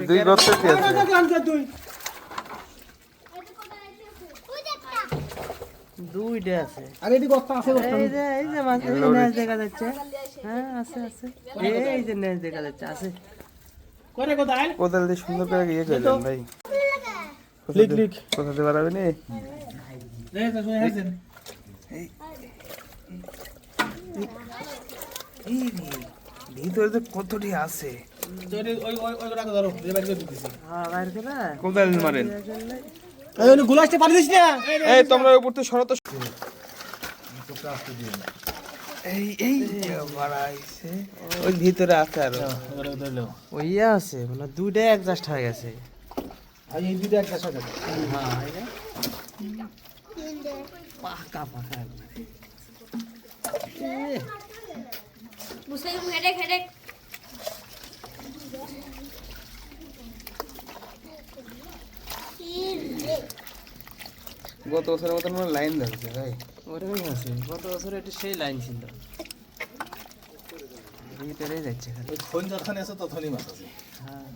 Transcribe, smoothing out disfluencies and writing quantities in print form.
দুই গর্তে কি আছে? দুইটা আছে। আরে এটি গর্ত আছে গর্ত এই যে মাছ নেজ দেখা যাচ্ছে। হ্যাঁ আছে আছে। এই যে নেজ দেখা যাচ্ছে আছে। করে কোথায় কোদাল দিয়ে সুন্দর করে ইয়ে করলেন ভাই। লিক লিক কোথাতে পারবেন এই? রে তো শুনে আছেন এই ভিতরে তো কতটি আছে। জোরে ওই ওই ওই রাখো ধরো যে বাইরে দিতেছি হ্যাঁ বাইরে গেলে কোদাল মারেন। এই ওই গুলাসটা পানি দিস না এই তোমরা উপর থেকে সরো তো। এই এই বাড়াইছে ওই ভিতরে আছে আরো। এবারে ধরলো ওই ইয়ে আছে মানে দুইটা অ্যাডজাস্ট হয়ে গেছে। আর এই দুইটা একটা সাথে হ্যাঁ এটা পাকা পাকা মুসলিম হেডেক হেডেক গত বছরের মতন আমার লাইন ধরছে ভাই। ওরকমই আছে গত বছর এটা সেই লাইন ছিল ভিতরেই যাচ্ছে খালি। ওই ফোন যখন আছে তখনই মাছ আছে হ্যাঁ